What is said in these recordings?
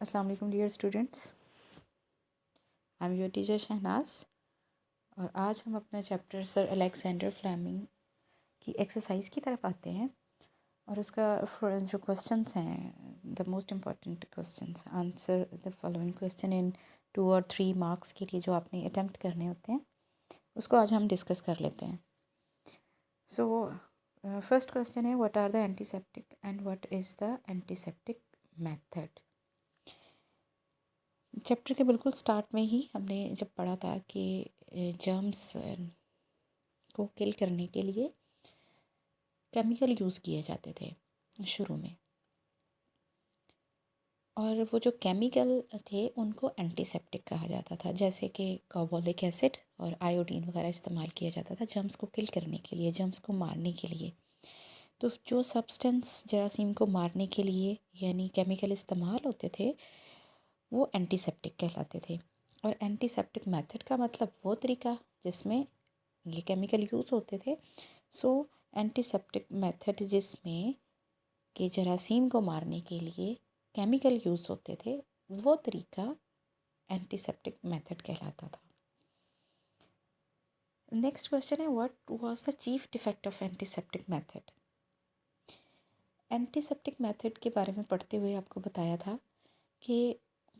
अस्सलाम वालेकुम dear students, I am your teacher Shahnaz. और आज हम अपना चैप्टर सर अलेक्जेंडर फ्लेमिंग की एक्सरसाइज की तरफ आते हैं। और उसका जो क्वेश्चंस हैं, the most important questions, answer the following question in 2 और 3 मार्क्स के लिए जो आपने अटेम्प्ट करने होते हैं, उसको आज हम डिस्कस कर लेते हैं। सो फर्स्ट क्वेश्चन है, what are the antiseptic and what is the antiseptic method. Chapter के बिल्कुल स्टार्ट में ही हमने जब पढ़ा था कि जर्म्स को किल करने के लिए केमिकल यूज़ किए जाते थे शुरू में, और वो जो केमिकल थे उनको एंटीसेप्टिक कहा जाता था, जैसे कि कार्बोलिक एसिड और आयोडीन वगैरह इस्तेमाल किया जाता था जर्म्स को किल करने के लिए, जर्म्स को मारने के लिए। तो जो सब्सटेंस जरासीम को मारने के लिए यानी केमिकल इस्तेमाल होते थे वो एंटीसेप्टिक कहलाते थे। और एंटीसेप्टिक मेथड का मतलब वो तरीका जिसमें ये केमिकल यूज़ होते थे। सो एंटीसेप्टिक मेथड जिसमें कि जरासीम को मारने के लिए केमिकल यूज़ होते थे, वो तरीका एंटीसेप्टिक मेथड कहलाता था। नेक्स्ट क्वेश्चन है, what was the chief defect of antiseptic method. Antiseptic method के बारे में पढ़ते हुए आपको बताया था कि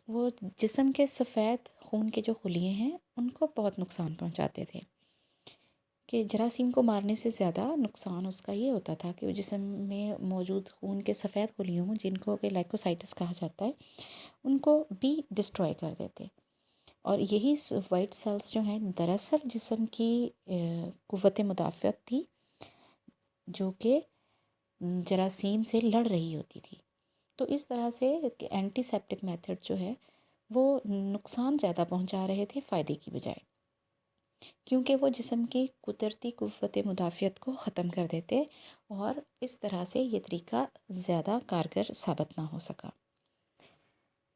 वो जिस्म के सफ़ेद खून के जो खुलिये हैं उनको बहुत नुकसान पहुंचाते थे, कि जरासीम को मारने से ज़्यादा नुकसान उसका ये होता था कि वो जिस्म में मौजूद खून के सफ़ेद खुलियों, जिनको कि लाइकोसाइटिस कहा जाता है, उनको भी डिस्ट्रॉय कर देते। और यही वाइट सेल्स जो हैं दरअसल जिस्म की क़ुव्वत मुदाफ़अत थी जो कि जरासीम से लड़ रही होती थी। तो इस तरह से एंटीसेप्टिक मेथड जो है वो नुकसान ज़्यादा पहुंचा रहे थे फ़ायदे की बजाय, क्योंकि वो जिस्म की कुदरती क़ुव्वत मुदाफ़अत को ख़त्म कर देते, और इस तरह से ये तरीका ज़्यादा कारगर साबित ना हो सका।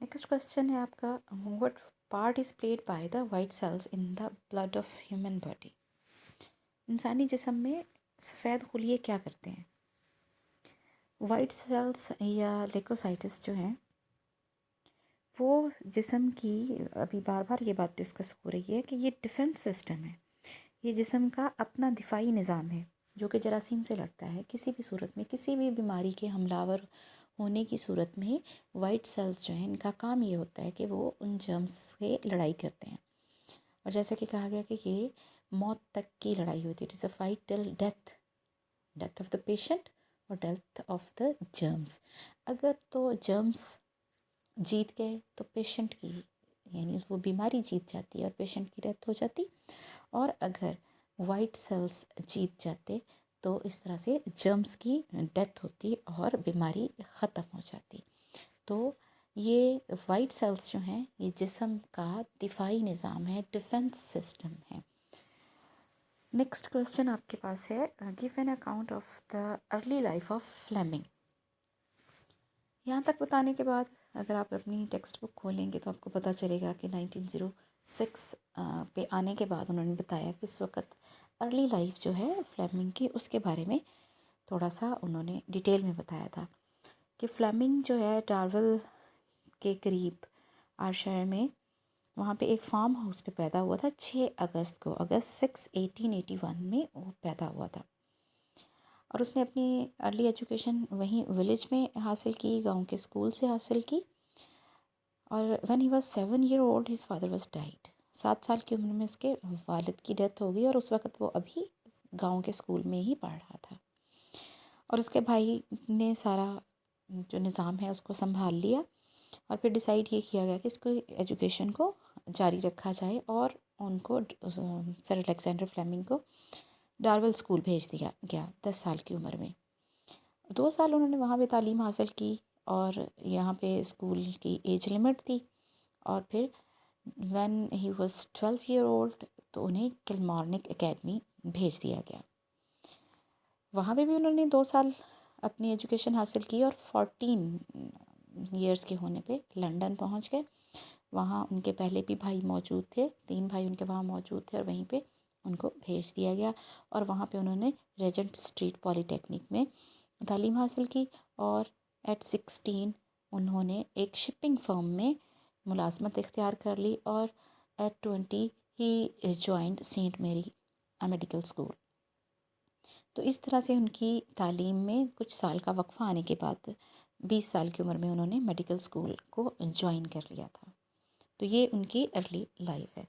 नेक्स्ट क्वेश्चन है आपका, what part is played by the white cells in the blood of human body. इंसानी जिस्म में सफ़ेद खुलिये क्या करते हैं। वाइट सेल्स या लेकोसाइटिस जो हैं वो जिस्म की, अभी बार बार ये बात डिस्कस हो रही है कि ये डिफेंस सिस्टम है, ये जिस्म का अपना दिफाई निज़ाम है जो कि जरासीम से लड़ता है। किसी भी सूरत में, किसी भी बीमारी के हमलावर होने की सूरत में वाइट सेल्स जो हैं इनका काम ये होता है कि वो उन जर्म्स से लड़ाई करते हैं। और जैसे कि कहा गया कि ये मौत तक की लड़ाई होती है, it is a fight till death of the patient और डेथ ऑफ द जर्म्स। अगर तो जर्म्स जीत गए तो पेशेंट की, यानी वो बीमारी जीत जाती है और पेशेंट की डेथ हो जाती। और अगर वाइट सेल्स जीत जाते तो इस तरह से जर्म्स की डेथ होती और बीमारी ख़त्म हो जाती। तो ये वाइट सेल्स जो हैं ये जिस्म का दिफाई निज़ाम है, डिफेंस सिस्टम है। नेक्स्ट क्वेश्चन आपके पास है, give an account of the early life of Fleming. यहाँ तक बताने के बाद अगर आप अपनी टेक्स्ट बुक खोलेंगे तो आपको पता चलेगा कि 1906 पे आने के बाद उन्होंने बताया कि इस वक्त अर्ली लाइफ जो है फ्लेमिंग की, उसके बारे में थोड़ा सा उन्होंने डिटेल में बताया था कि फ्लेमिंग जो है डार्विल के करीब आयरशायर में, वहाँ पे एक फार्म हाउस पे पैदा हुआ था 6 अगस्त को, अगस्त 6 1881 में वो पैदा हुआ था। और उसने अपनी अर्ली एजुकेशन वहीं विलेज में हासिल की, गांव के स्कूल से हासिल की। और when he was 7 year old his father was died. 7 साल की उम्र में उसके वालिद की डेथ हो गई, और उस वक़्त वो अभी गांव के स्कूल में ही पढ़ रहा था। और उसके भाई ने सारा जो निज़ाम है उसको संभाल लिया, और फिर डिसाइड ये किया गया कि इसको एजुकेशन को जारी रखा जाए, और उनको सर अलेक्जेंडर फ्लेमिंग को डार्विल स्कूल भेज दिया गया 10 साल की उम्र में। 2 साल उन्होंने वहाँ पे तालीम हासिल की, और यहाँ पे स्कूल की एज लिमिट थी। और फिर when he was 12 year old तो उन्हें किलमार्निक एकेडमी भेज दिया गया। वहाँ पे भी उन्होंने 2 साल अपनी एजुकेशन हासिल की, और 14 ईयर्स के होने पे लंदन पहुँच गए। वहाँ उनके पहले भी भाई मौजूद थे, 3 भाई उनके वहाँ मौजूद थे, और वहीं पे उनको भेज दिया गया। और वहाँ पे उन्होंने रेजेंट स्ट्रीट पॉलीटेक्निक में तालीम हासिल की, और एट 16 उन्होंने एक शिपिंग फर्म में मुलाजमत इख्तियार कर ली और एट 20 ही जॉइंड सेंट मेरी मेडिकल स्कूल। तो इस तरह से उनकी तालीम में कुछ साल का वक्फ़ा आने के बाद 20 साल की उम्र में उन्होंने मेडिकल स्कूल को ज्वाइन कर लिया था। तो ये उनकी अर्ली लाइफ है।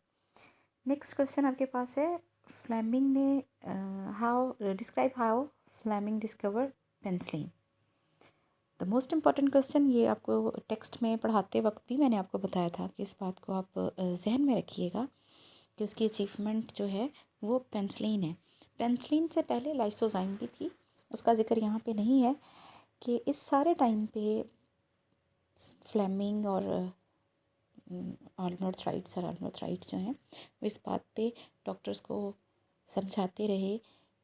नेक्स्ट क्वेश्चन आपके पास है, फ्लेमिंग ने describe how Fleming discover penicillin. The most important question, ये आपको टेक्स्ट में पढ़ाते वक्त भी मैंने आपको बताया था कि इस बात को आप जहन में रखिएगा कि उसकी अचीवमेंट जो है वो पेंसिलिन है। पेंसिलिन से पहले लाइसोजाइम भी थी, उसका जिक्र यहाँ पे नहीं है कि इस सारे टाइम पे फ्लेमिंग और आर्नोल्ड राइट जो हैं वो इस बात पे डॉक्टर्स को समझाते रहे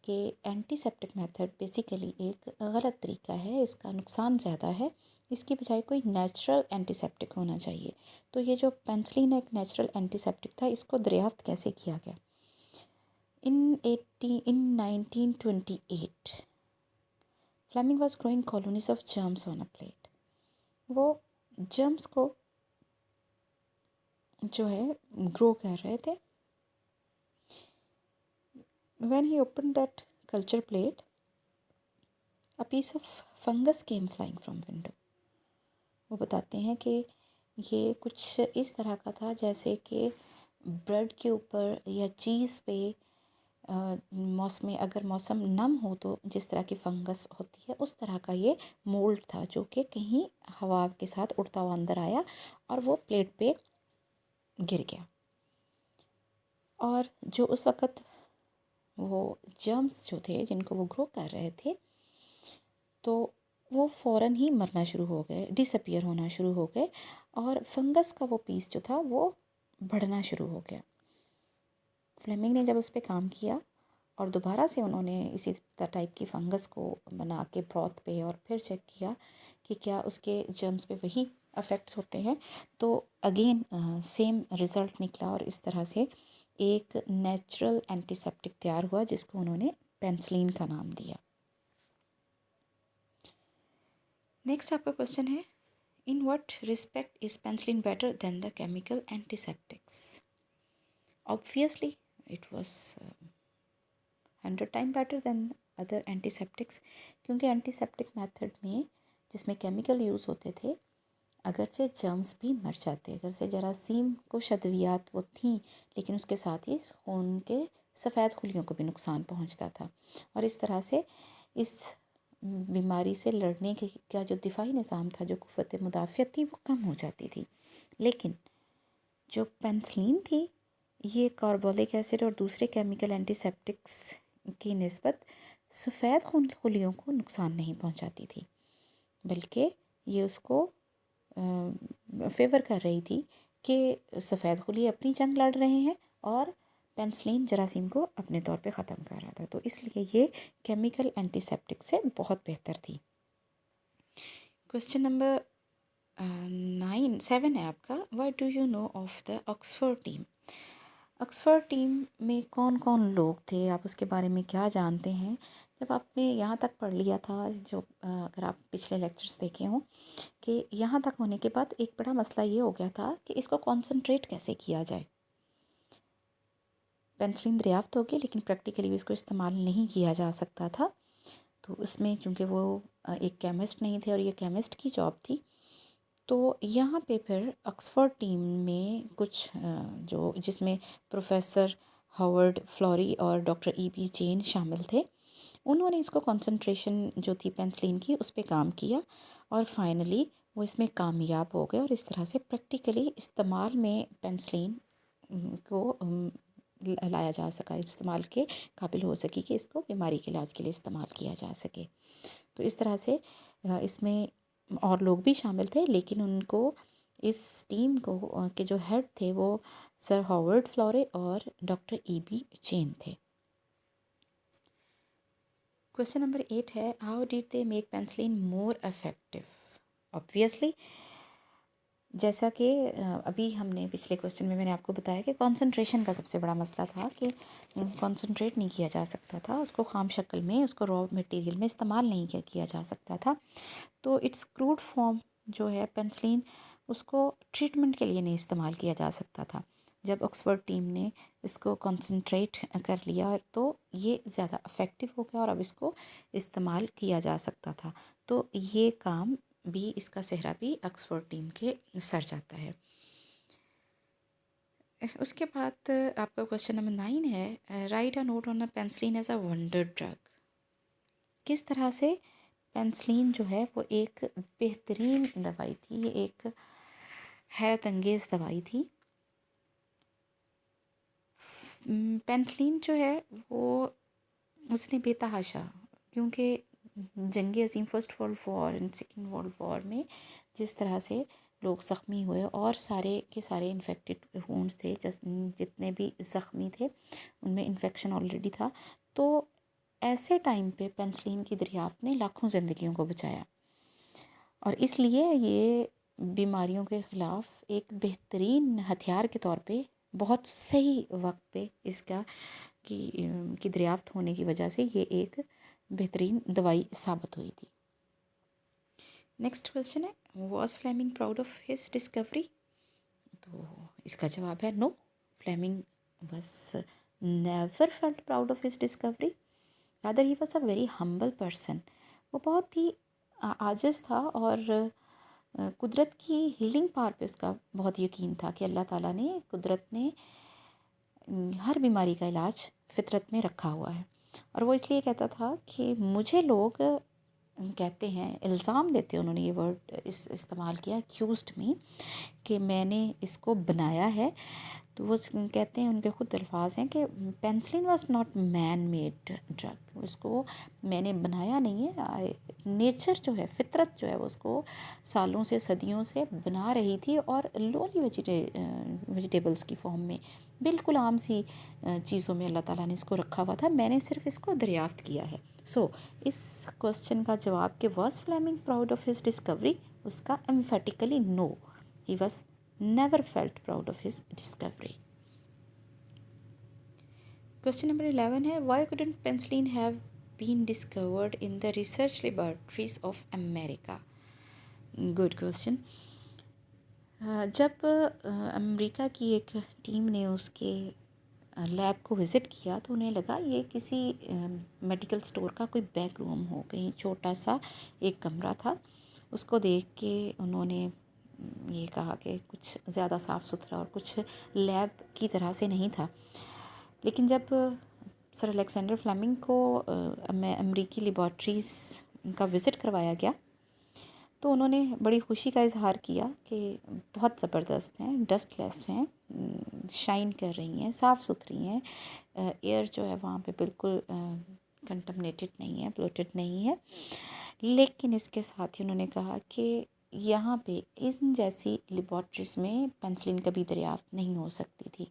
कि एंटीसेप्टिक मेथड बेसिकली एक गलत तरीका है, इसका नुकसान ज़्यादा है, इसकी बजाय कोई नेचुरल एंटीसेप्टिक होना चाहिए। तो ये जो पेंसिलिन एक नेचुरल एंटीसेप्टिक था, इसको दरियाफ्त कैसे किया गया? In 1928 Fleming was growing colonies of germs on a plate. वो जर्म्स को जो है ग्रो कर रहे थे। When he opened that culture plate, a piece of fungus came flying from window. वो बताते हैं कि ये कुछ इस तरह का था जैसे कि ब्रेड के ऊपर या चीज़ पे अगर मौसम नम हो तो जिस तरह की फंगस होती है उस तरह का ये मोल्ड था, जो कि कहीं हवा के साथ उड़ता हुआ अंदर आया और वो प्लेट पे गिर गया। और जो उस वक़्त वो जर्म्स जो थे जिनको वो ग्रो कर रहे थे, तो वो फ़ौरन ही मरना शुरू हो गए, डिसअपीयर होना शुरू हो गए और फंगस का वो पीस जो था वो बढ़ना शुरू हो गया। फ्लेमिंग ने जब उस पर काम किया और दोबारा से उन्होंने इसी टाइप की फ़ंगस को बना के ब्रॉथ पे और फिर चेक किया कि क्या उसके जर्म्स पे वही अफेक्ट्स होते हैं, तो अगेन सेम रिज़ल्ट निकला और इस तरह से एक नेचुरल एंटीसेप्टिक तैयार हुआ जिसको उन्होंने पेंसिलिन का नाम दिया। नेक्स्ट आपका क्वेश्चन है, in what respect is penicillin better than the chemical antiseptics? Obviously it was 100 time better than other antiseptics, क्योंकि एंटीसेप्टिक मेथड में जिसमें केमिकल यूज़ होते थे, अगरचे जर्म्स भी मर जाते, अगरचे जरासीम को शद्वियात वो थी, लेकिन उसके साथ ही खून के सफ़ेद खुलियों को भी नुकसान पहुंचता था और इस तरह से इस बीमारी से लड़ने का जो दिफाई निज़ाम था, जो कुव्वत मुदाफ़ियत थी, वो कम हो जाती थी। लेकिन जो पेंसिलिन थी, ये कार्बोलिक एसिड और दूसरे केमिकल एंटीसेप्टिक्स की निस्बत सफ़ेद खुलियों को नुकसान नहीं पहुंचाती थी, बल्कि ये उसको फेवर कर रही थी कि सफ़ेद खुली अपनी जंग लड़ रहे हैं और पेंसिलिन जरासीम को अपने तौर पे ख़त्म कर रहा था, तो इसलिए ये केमिकल एंटीसेप्टिक से बहुत बेहतर थी। क्वेश्चन नंबर 7 है आपका, what do you know of the Oxford team? Oxford team में कौन कौन लोग थे, आप उसके बारे में क्या जानते हैं? जब आपने यहाँ तक पढ़ लिया था, जो अगर आप पिछले लेक्चर्स देखे हों, कि यहाँ तक होने के बाद एक बड़ा मसला ये हो गया था कि इसको कॉन्सनट्रेट कैसे किया जाए। पेंसिलिन दरियाफ्त होगी लेकिन प्रैक्टिकली भी इसको इस्तेमाल नहीं किया जा सकता था, तो उसमें चूँकि वो एक केमिस्ट नहीं थे और ये केमिस्ट की जॉब थी, तो यहाँ पे फिर ऑक्सफोर्ड टीम में कुछ जो जिसमें प्रोफेसर हावर्ड फ्लोरी और डॉक्टर ई.बी. चेन शामिल थे, उन्होंने इसको कंसंट्रेशन जो थी पेंसिलिन की उस पर काम किया और फाइनली वो इसमें कामयाब हो गए और इस तरह से प्रैक्टिकली इस्तेमाल में पेंसिलिन को लाया जा सका, इस्तेमाल के काबिल हो सकी कि इसको बीमारी के इलाज के लिए इस्तेमाल किया जा सके। तो इस तरह से इसमें और लोग भी शामिल थे, लेकिन उनको इस टीम को के जो हेड थे वो सर हावर्ड फ्लोरे और डॉक्टर ई.बी. चेन थे। क्वेश्चन नंबर 8 है, how did they make penicillin more effective? Obviously जैसा कि अभी हमने पिछले क्वेश्चन में मैंने आपको बताया कि कंसंट्रेशन का सबसे बड़ा मसला था कि कंसंट्रेट नहीं किया जा सकता था, उसको खाम शक्ल में, उसको रॉ मटेरियल में इस्तेमाल नहीं किया जा सकता था, तो इट्स क्रूड फॉर्म जो है पेनिसिलिन, उसको ट्रीटमेंट के लिए नहीं इस्तेमाल किया जा सकता था। जब ऑक्सफोर्ड टीम ने इसको कंसंट्रेट कर लिया तो ये ज़्यादा इफ़ेक्टिव हो गया और अब इसको इस्तेमाल किया जा सकता था। तो ये काम भी, इसका सेहरा भी ऑक्सफोर्ड टीम के सर जाता है। उसके बाद आपका क्वेश्चन नंबर 9 है, write a note on a penicillin as a wonder drug. किस तरह से पेनिसिलिन जो है वो एक बेहतरीन दवाई थी, ये एक हैरत अंगेज़ दवाई थी। पेनिसिलिन जो है वो उसने बेतहाशा, क्योंकि जंग अज़ीम first world war and second world war में जिस तरह से लोग ज़ख्मी हुए और सारे के सारे इन्फेक्टेड वुंड्स थे, जितने भी ज़ख्मी थे उनमें इन्फेक्शन ऑलरेडी था, तो ऐसे टाइम पे पेनिसिलिन की दरियाफ्त ने लाखों ज़िंदगियों को बचाया और इसलिए ये बीमारियों के ख़िलाफ़ एक बेहतरीन हथियार के तौर पे बहुत सही वक्त पे इसका की दरियाफ्त होने की वजह से ये एक बेहतरीन दवाई साबित हुई थी। नेक्स्ट क्वेश्चन है, was Fleming proud of his discovery? तो इसका जवाब है no, Fleming was never felt proud of his discovery, rather he was a very humble person. वो बहुत ही आजिज़ था और कुदरत की हीलिंग पावर पे उसका बहुत यकीन था कि अल्लाह ताला ने, कुदरत ने हर बीमारी का इलाज फितरत में रखा हुआ है। और वो इसलिए कहता था कि मुझे लोग कहते हैं, इल्ज़ाम देते हैं, उन्होंने ये वर्ड इस्तेमाल किया, एक्यूज्ड मी, कि मैंने इसको बनाया है। तो वो कहते हैं, उनके खुद अल्फाज हैं कि penicillin was not man made drug, उसको मैंने बनाया नहीं है, नेचर जो है, फितरत जो है वो उसको सालों से, सदियों से बना रही थी और लोली वेजिटेबल्स की फॉर्म में, बिल्कुल आम सी चीज़ों में अल्लाह ताला ने इसको रखा हुआ था, मैंने सिर्फ इसको दरियाफ्त किया है। सो इस क्वेश्चन का जवाब कि was Fleming proud of his discovery, उसका emphatically no, he was never felt proud of his discovery. Question number 11 है, why couldn't penicillin have been discovered in the research laboratories of America? Good question. जब America की एक team ने उसके lab को visit किया तो उन्हें लगा ये किसी मेडिकल स्टोर का कोई बैक रूम हो, कहीं छोटा सा एक कमरा था। उसको देख के उन्होंने ये कहा कि कुछ ज़्यादा साफ़ सुथरा और कुछ लैब की तरह से नहीं था। लेकिन जब सर अलेक्जेंडर फ्लेमिंग को अमेरिकी लेबॉर्ट्रीज़ का विज़िट करवाया गया तो उन्होंने बड़ी खुशी का इजहार किया कि बहुत ज़बरदस्त हैं, डस्टलेस हैं, शाइन कर रही हैं, साफ़ सुथरी हैं, एयर जो है वहाँ पे बिल्कुल कंटमिनेटेड नहीं है, पोल्यूटेड नहीं है। लेकिन इसके साथ ही उन्होंने कहा कि यहाँ पे इन जैसी लेबॉर्ट्रीज़ में पेनिसिलिन कभी दरियाफ्त नहीं हो सकती थी।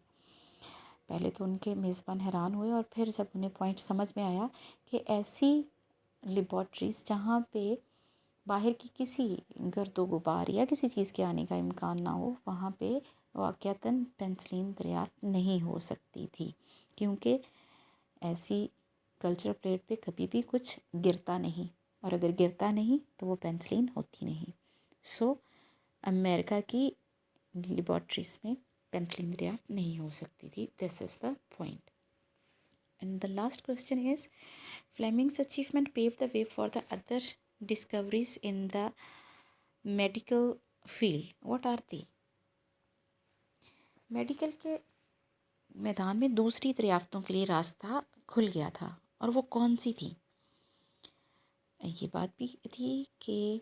पहले तो उनके मेज़बान हैरान हुए और फिर जब उन्हें पॉइंट समझ में आया कि ऐसी लेबॉर्ट्रीज़ जहाँ पे बाहर की किसी गर्दो गुबार या किसी चीज़ के आने का इम्कान ना हो, वहाँ पे वाक़यातन पेनिसिलिन दरियाफ्त नहीं हो सकती थी, क्योंकि ऐसी कल्चर प्लेट पे कभी भी कुछ गिरता नहीं, और अगर गिरता नहीं तो वो पेनिसिलिन होती नहीं। सो अमेरिका की लेबॉर्ट्रीज़ में पेनिसिलिन दरियाफ्त नहीं हो सकती थी। This is the point. And the last question is, Fleming's achievement pave the way for the other discoveries in the medical field, what are they? Medical के मैदान में दूसरी दरियाफ्तों के लिए रास्ता खुल गया था, और वो कौन सी थी? ये बात भी थी कि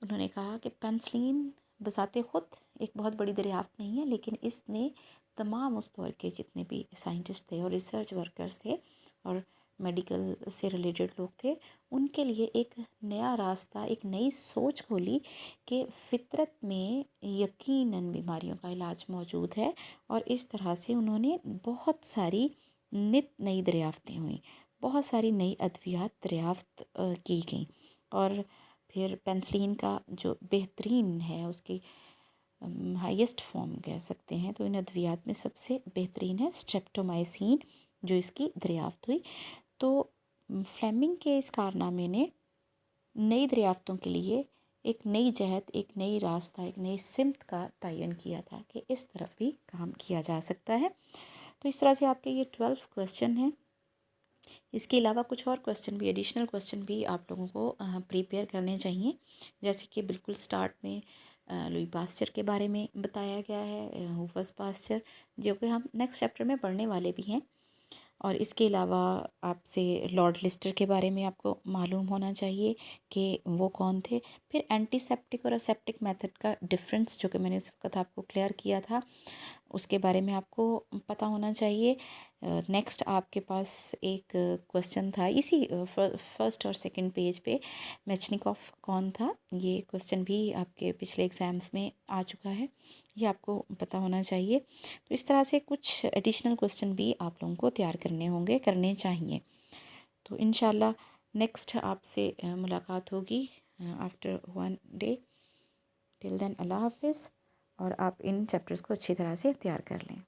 उन्होंने कहा कि पेनिसिलिन बजाते ख़ुद एक बहुत बड़ी दरियाफ्त नहीं है, लेकिन इसने तमाम उस दौर के जितने भी साइंटिस्ट थे और रिसर्च वर्कर्स थे और मेडिकल से रिलेटेड लोग थे, उनके लिए एक नया रास्ता, एक नई सोच खोली कि फ़ितरत में यकीनन बीमारियों का इलाज मौजूद है। और इस तरह से उन्होंने बहुत सारी नित नई दरियाफ्तें हुई, बहुत सारी नई अद्वियात दरियाफ्त की गई। और फिर पेनिसिलिन का जो बेहतरीन है, उसकी हाईएस्ट फॉर्म कह सकते हैं, तो इन अद्वियात में सबसे बेहतरीन है स्ट्रेप्टोमाइसिन, जो इसकी दरियाफ्त हुई। तो फ्लेमिंग के इस कारनामे ने नई दरियाफ्तों के लिए एक नई जहत, एक नई रास्ता, एक नई सिमत का तयन किया था कि इस तरफ भी काम किया जा सकता है। तो इस तरह से आपके ये 12 क्वेश्चन हैं। इसके अलावा कुछ और क्वेश्चन भी, एडिशनल क्वेश्चन भी आप लोगों को प्रिपेयर करने चाहिए। जैसे कि बिल्कुल स्टार्ट में लुई पास्चर के बारे में बताया गया है, होफस पास्चर, जो कि हम नेक्स्ट चैप्टर में पढ़ने वाले भी हैं। और इसके अलावा आपसे लॉर्ड लिस्टर के बारे में आपको मालूम होना चाहिए कि वो कौन थे। फिर एंटीसेप्टिक और असेप्टिक मेथड का डिफरेंस, जो कि मैंने उस वक्त आपको क्लियर किया था, उसके बारे में आपको पता होना चाहिए। नेक्स्ट आपके पास एक क्वेश्चन था इसी फर्स्ट और सेकंड पेज पे, मेचनिकॉफ कौन था। ये क्वेश्चन भी आपके पिछले एग्ज़ाम्स में आ चुका है, ये आपको पता होना चाहिए। तो इस तरह से कुछ एडिशनल क्वेश्चन भी आप लोगों को तैयार करने होंगे, करने चाहिए। तो इंशाल्लाह नेक्स्ट आपसे मुलाकात होगी आफ्टर 1 डे। टिल देन अल्लाह हाफिज़। और आप इन चैप्टर्स को अच्छी तरह से तैयार कर लें।